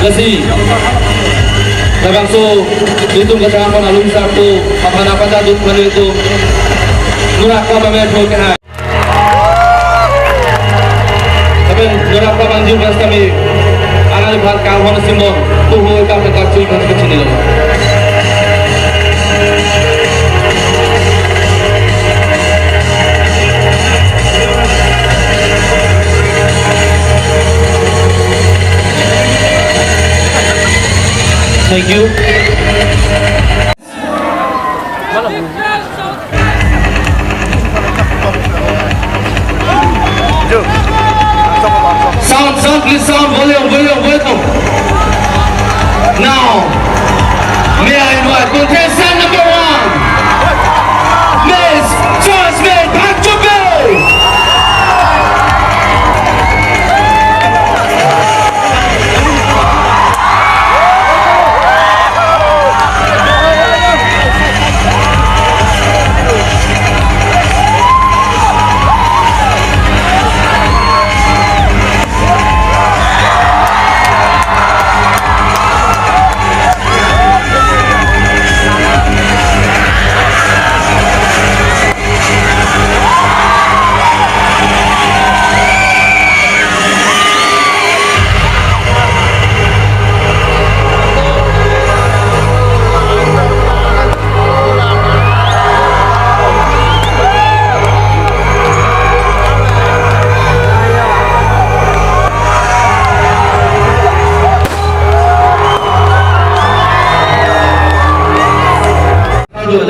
Lesi Nagangso Itu kecapan alun satu apa tadut manu itu Nurak pa mamaya po kena Tapi nurak pa manjur mas kami Angal lihat kawan Simon Tuhu ikam dekat cuy kan kecil itu Thank you. Sound, please sound, volume. Now, may I invite contestant number 1, Miss Jasmine Pakchobe.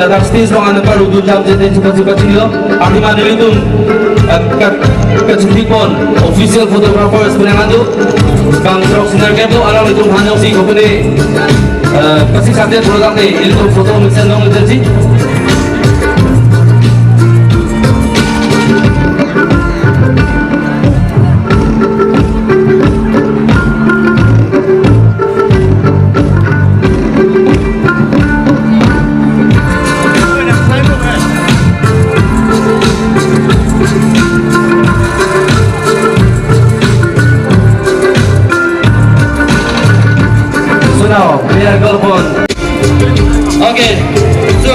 Datang stage mga naparudo jam jete cepat nilo arti mana itu kecantikan official photographer sebenarnya itu kang trok sinar kebo alam itu hanya si kopene kasih satya program deh itu foto mixer dong jadi Okay, so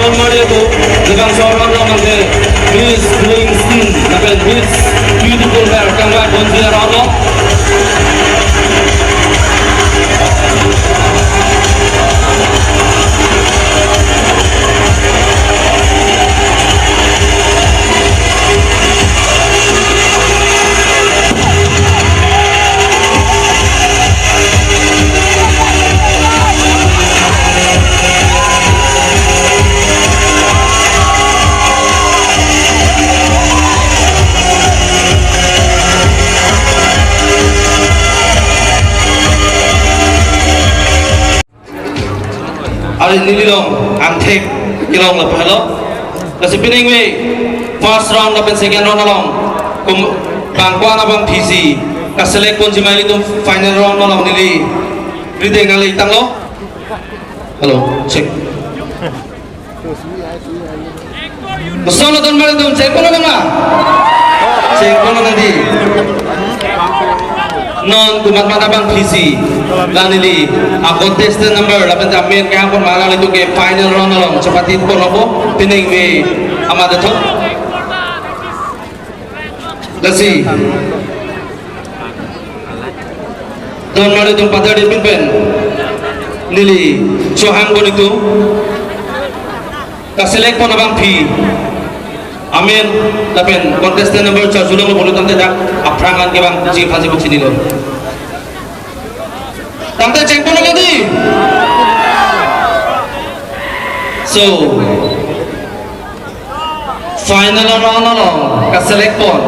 Don Mario tu dengan seorang nama Miss Lingston, dengan Miss Beautiful Hair, kamera bonjia rano. Ari nililong antek ilong la pahalo kasi piningwi first round na second round along kum bangkwa na bang PC ka select kon si maili tum final round na long nili rideng na itang lo hello check gusto na don mali tum check ko na nga check ko na di non tumat bang PC lanili a contestant number lapan amin kaya pun magal itu ke final round along cepat itu pun apa pining we amada thok let's see don mari tum patadi pin nili soham pun itu ka select pun abang P amin lapan contestant number sudah boleh tante dak aprangan ke bang si phasi box ini lo tante cek pun lagi so final round along ka select pun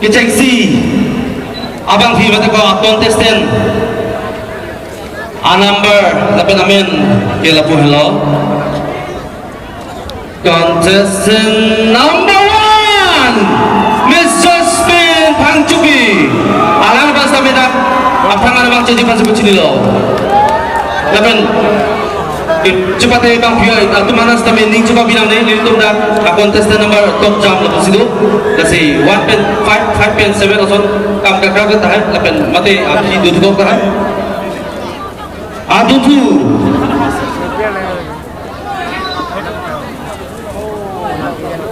kita cek si abang P mata ko contestant a number lapan amin ke lapu hello contestant number 1 Miss Josephine Pangchuki alang basta meda aprangan bang jadi pas bucin lo lapan cepat bang biar tu mana stamina ning coba bilang deh itu dah contestant number top jam lepas itu kasi 1.5.7 atau kam kakak tahan lapan mati abis itu tu tahan adu tu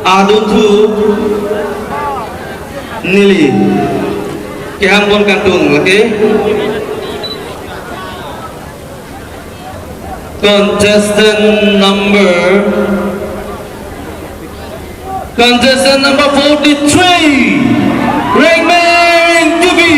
aduntu nili kehambon kantung oke contestant number 43 Raymond Duby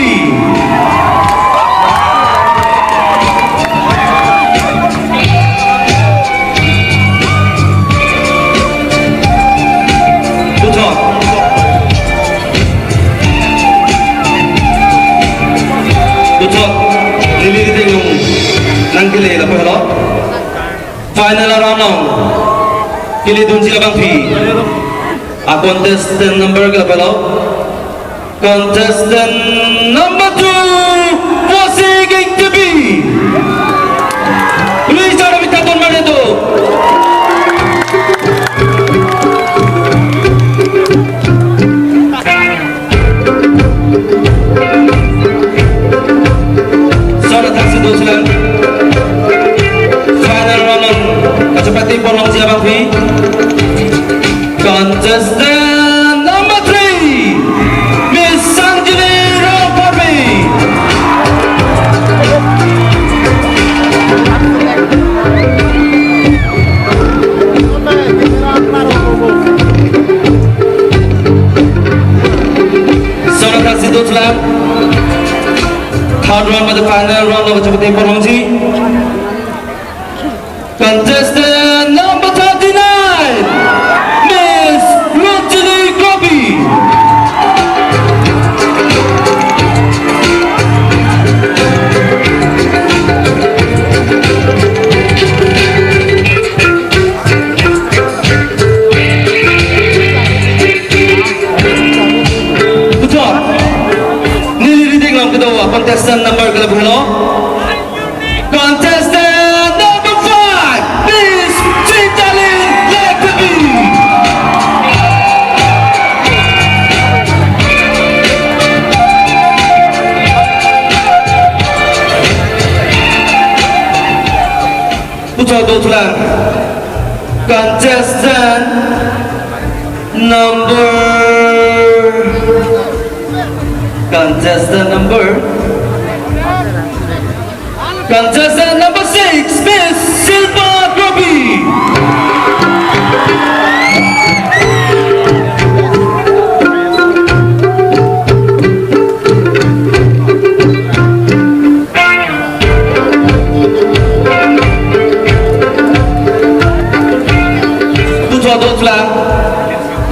nang kili lapo hello final round kili dunji labang P a contestant number ke lapo hello contestant number 2 was going to be please jara minta ton mare tu sana taksi dosulan seperti polong siapa P contestant number 3 Miss Sanjini Ropapi sana taksi dosulan third round pada final round lo seperti polong si contestant number 39 Miss Rajini Gopi betul nili reading lang kedua contestant number ke hello contestant putra dotulan Contestant number Contestant number 6, Miss Silva Groby.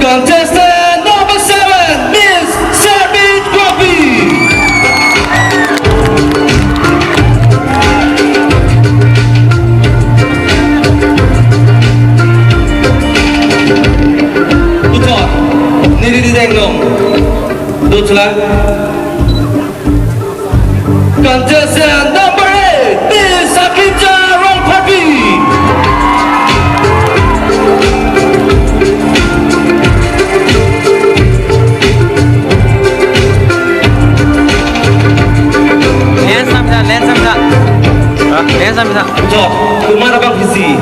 Contestant number 7, Miss Sarmit Groby. Tutor, niri di denglong. Dutla. Contestant number 8, Miss Akita Rongpapi. Kemana Bang Fizi?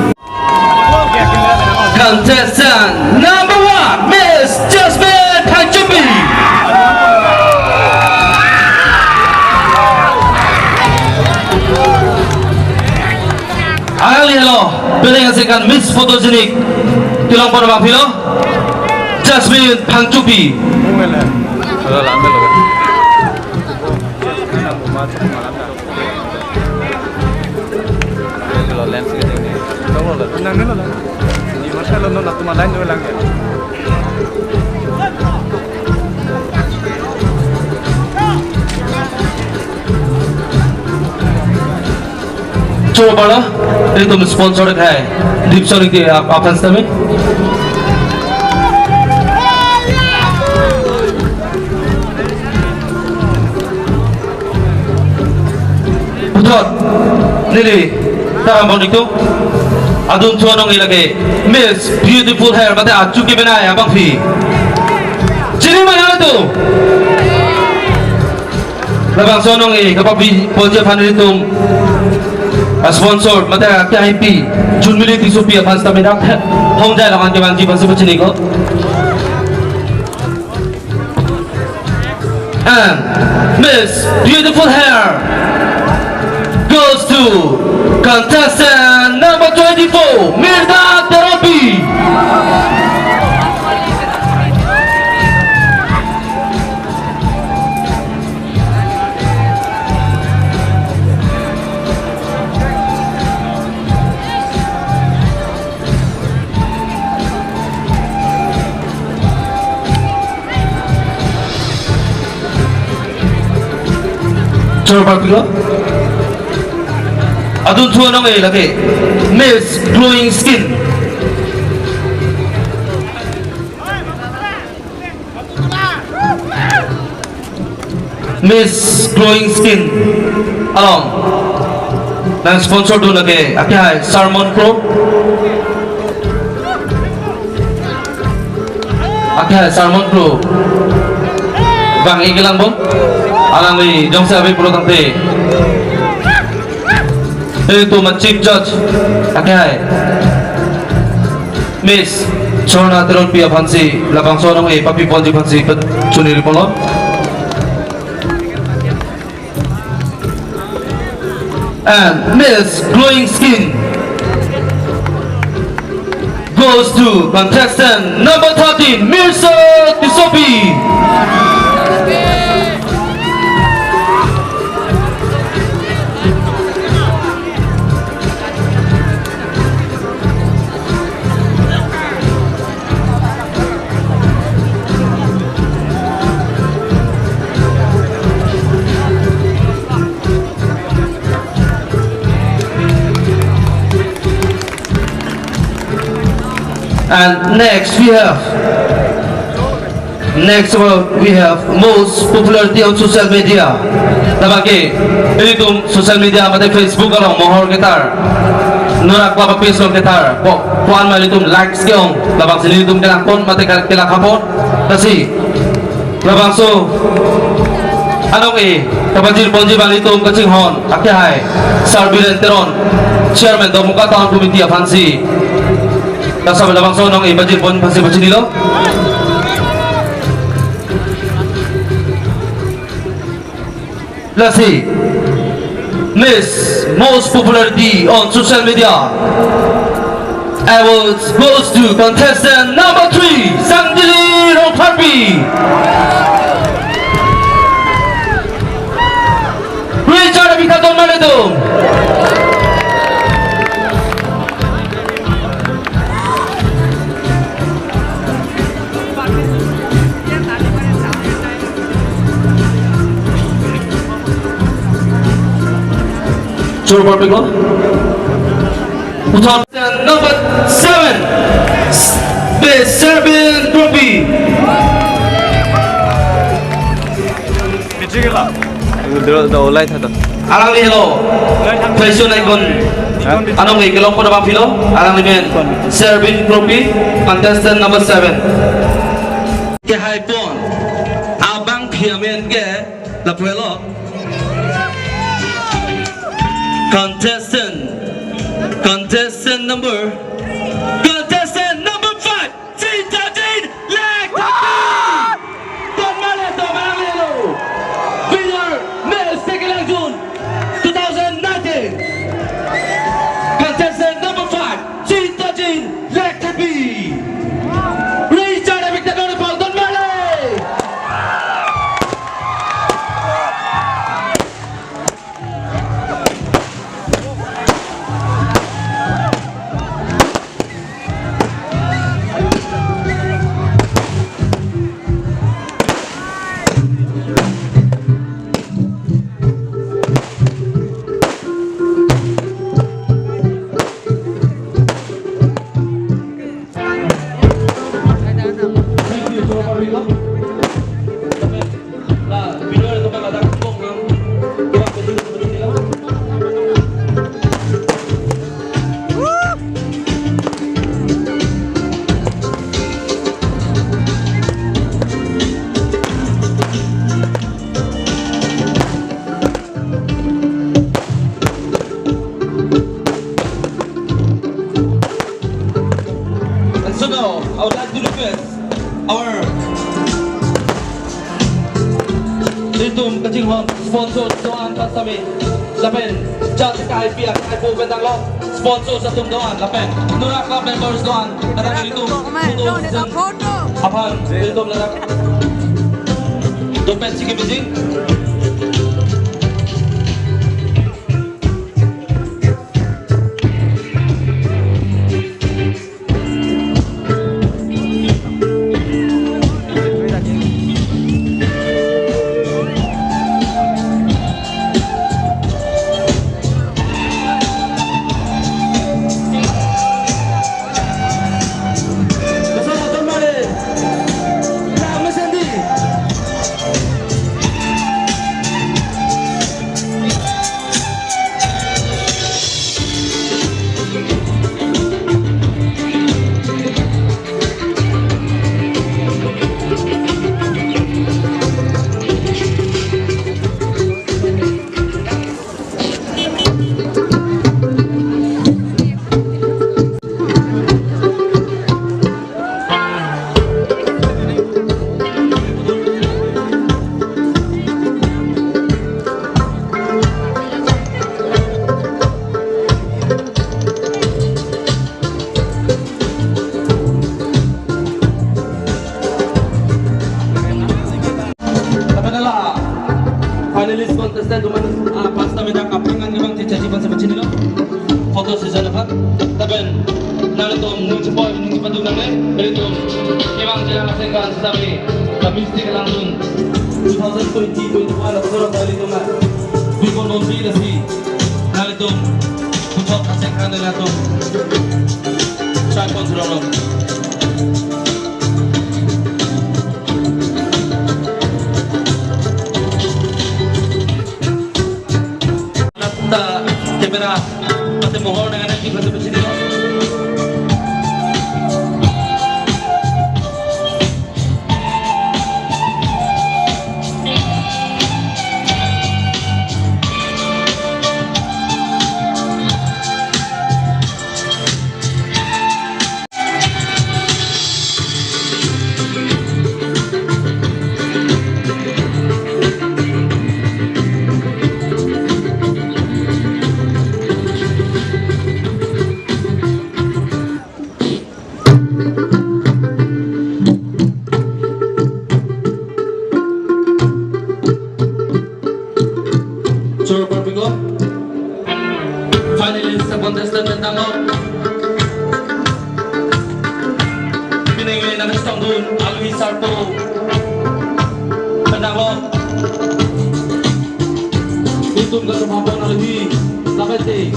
Contestant number 1, Miss Jasmine Panjubi. Hello, pilih hasilkan Miss Photogenic. Tulang pada Bang Philo, Jasmine Panjubi. Coba bala, itu sponsor है, deep sorry के आप संस्था में. Betul, nili, tahu bang itu, adun tuan orang lagi, Miss Beautiful Hair, macam acu ke mana ya bang Fi? Jadi mana itu? Labang sonong kapag pojok panen itu sponsor, macam KIP, Jun milik di Sophia fans kami nak, hong jaya lawan kewan jiban seperti ini ko. And Miss Beautiful Hair goes to contestant number 24, Mirda Terapi. Coba dulu. Adun tuan orang lagi, Miss Glowing Skin. Miss Glowing Skin. Along. Dan sponsor tu lagi, apa hai? Salmon Pro. Apa hai? Salmon Pro. Bang ikilang bom. Alang ni jom saya ambil pulau tante. Itu Chief Judge, apa hai? Miss Chorna terus pia fancy, labang sorong papi ponji fancy ket cuniri polo. And Miss Glowing Skin goes to contestant number 13, Mirza Tisopi. And next we have most popularity on social media. Tabaki itu social media macam Facebook kalau mohor ketar, NURAK bapa page lo ketar, puan mal itu likes keong, labang sini itu kelakon macam kelak kapon, kasi labang so anong kapajil ponji bang itu kacing hon, apa hai, sarbilan teron, chairman do muka tahun komite afansi. Kasama lamang sa unang ibajin pun pasi-pasi nilo. Let's see. Miss Most Popularity on Social Media Awards goes to contestant number 3, Sangdili Rongparpi. Richard Bikaton Maledong. Number 7, the Serbian groupie. Alang lihelo, fashion icon. Anong ikalong po na bang filo? Alang limen, Serbian groupie, contestant number 7. Ke haipon, abang piamen ke lapuelo. Contestant number 5, Cintadin Lektapi. Don Maleto Manangelo, winner Miss TEKELANJJUN 2019. Contestant number 5, Cintadin Lektapi. Richard Bikaton Don Male. So now, I would like to request our Litum Kaching Hong sponsor doan kasami lapen jati kai pia kai po bentang lo sponsor sa tum doan lapen NURAK members doan kadang Litum foto apan Litum ladak dopen sige bijing. Finalist contestant duman pasta medak kapangan ngamang cicacipan seperti ini lo foto season apa taben nalatom nung cepoy nung padunang beritum memang jalan masengkan sesami kami TEKELANJJUN 2020 sorot dari itu mah bikon bonsi lasi nalatom pucot masengkan nalatom tripod rolong. Kamera pati mohon dengan nanti pati bersini lo. Sarto Penangok Hitung ke sumabon na lebih Lapete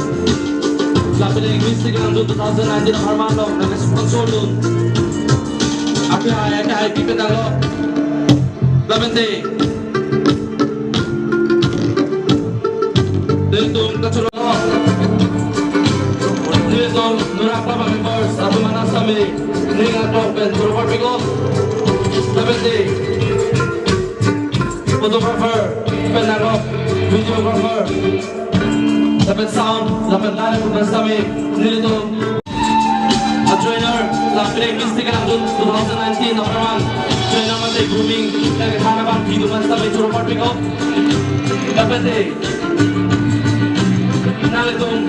Lapete English Tekelangjun 2019 ng Harmanok Nag-sponsor dun Api hai Penangok Lapete Hitung ke Surabaya Hitung NURAK members Api manas kami Ningat Open Surabaya Piko Lapete Photographer Penangok Videographer Lapet sound Lapet live Members kami Nilito A trainer Lapet English Tekelangjun 2019 number 1 Trainer mati grooming Nagkakanapan Video mas kami Surabaya Piko Lapete Nalitong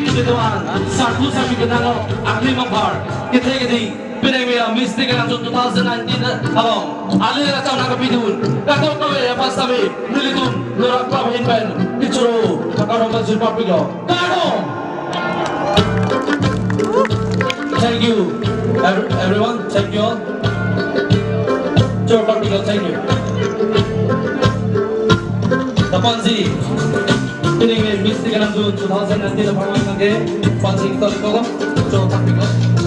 Nilitoan Sartu Sami Penangok Akli Mabar Kete Pinagmaya Miss Tekelangjun 2019 Abang Alin na sa nakapidun Kataw kami Pas kami Nilitong NURAK Papahin Ben Ichuro Kakarong Kansul Papigo Karong Thank you everyone Thank you all Churo Papigo Thank you Tapansi Pinagmaya Miss Tekelangjun 2019 Naparman Nage Pansi Kita Liko Churo Papigo